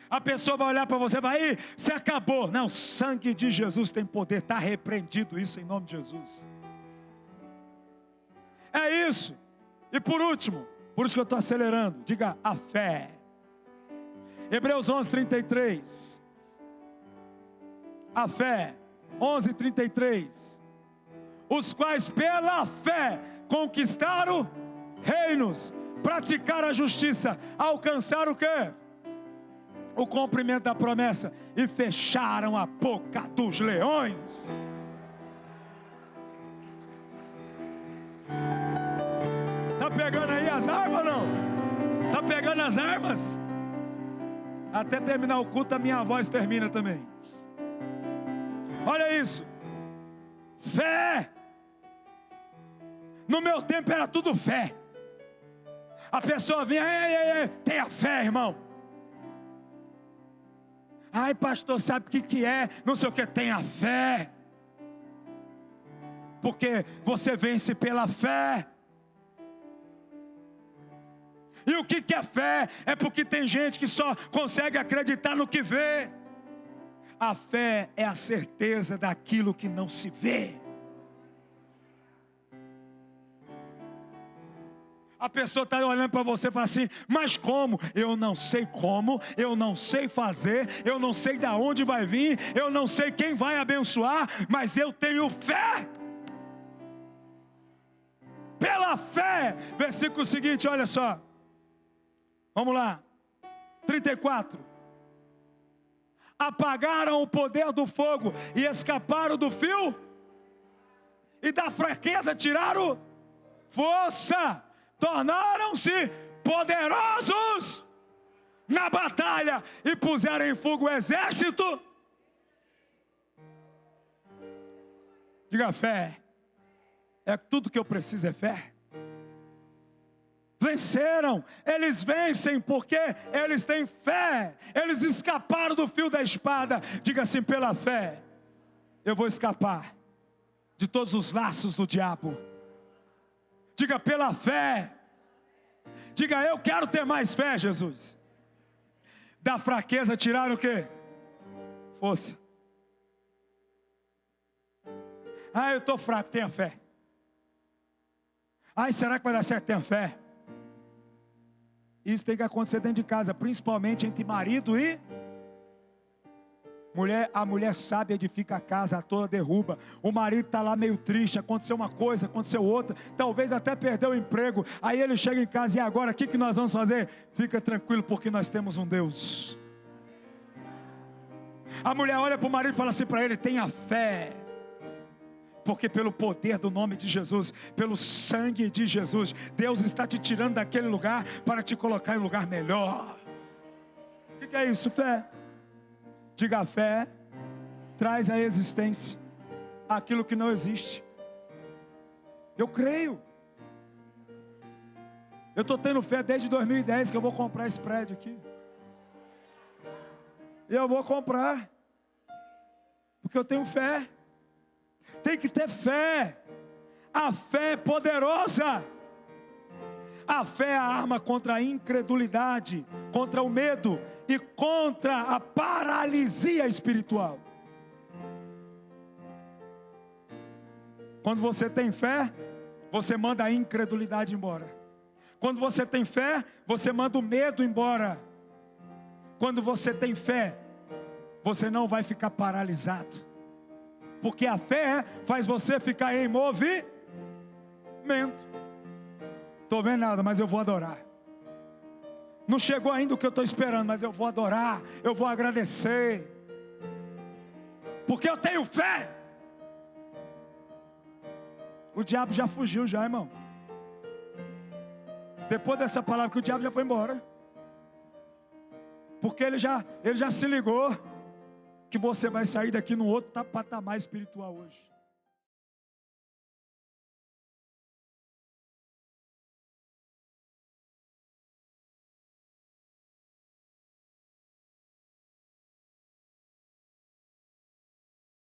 Speaker 1: A pessoa vai olhar para você e vai, aí, você acabou. Não, sangue de Jesus tem poder. Está repreendido isso em nome de Jesus. É isso. E por último, por isso que eu estou acelerando, diga a fé. Hebreus 11, 33. A fé, 11, 33. Os quais pela fé conquistaram reinos, praticaram a justiça, alcançaram o quê? O cumprimento da promessa e fecharam a boca dos leões. Está pegando aí as armas ou não? Está pegando as armas? Até terminar o culto a minha voz termina também. Olha isso. Fé. No meu tempo era tudo fé. A pessoa vinha, ei, tenha fé, irmão. Ai, pastor, sabe o que é? Não sei o que, tenha fé. Porque você vence pela fé. E o que é fé? É porque tem gente que só consegue acreditar no que vê. A fé é a certeza daquilo que não se vê. A pessoa está olhando para você e fala assim, mas como? Eu não sei como, eu não sei fazer, eu não sei de onde vai vir, eu não sei quem vai abençoar, mas eu tenho fé. Pela fé. Versículo seguinte, olha só. Vamos lá. 34. Apagaram o poder do fogo e escaparam do fio e da fraqueza tiraram força. Tornaram-se poderosos na batalha e puseram em fuga o exército. Diga fé. É tudo que eu preciso, é fé. Venceram, eles vencem porque eles têm fé. Eles escaparam do fio da espada. Diga assim: pela fé eu vou escapar de todos os laços do diabo. Diga: pela fé. Diga: eu quero ter mais fé, Jesus. Da fraqueza tiraram o quê? Força. Ah, eu estou fraco, tenha fé. Ai, será que vai dar certo? Tenha fé. Isso tem que acontecer dentro de casa, principalmente entre marido e mulher. A mulher sábia edifica a casa, a toda derruba. O marido está lá meio triste, aconteceu uma coisa, aconteceu outra, talvez até perdeu o emprego. Aí ele chega em casa: e agora, o que nós vamos fazer? Fica tranquilo, porque nós temos um Deus. A mulher olha para o marido e fala assim para ele: tenha fé. Porque pelo poder do nome de Jesus, pelo sangue de Jesus, Deus está te tirando daquele lugar para te colocar em um lugar melhor. O que é isso? Fé. Diga: a fé traz à existência aquilo que não existe. Eu creio. Eu estou tendo fé desde 2010 que eu vou comprar esse prédio aqui. E eu vou comprar, porque eu tenho fé. Tem que ter fé. A fé é poderosa. A fé é a arma contra a incredulidade, contra o medo e contra a paralisia espiritual. Quando você tem fé, você manda a incredulidade embora. Quando você tem fé, você manda o medo embora. Quando você tem fé, você não vai ficar paralisado. Porque a fé faz você ficar em movimento. Estou vendo nada, mas eu vou adorar. Não chegou ainda o que eu estou esperando, mas eu vou adorar, eu vou agradecer. Porque eu tenho fé. O diabo já fugiu já, irmão. Depois dessa palavra que o diabo já foi embora. Porque ele já se ligou que você vai sair daqui num outro patamar espiritual hoje.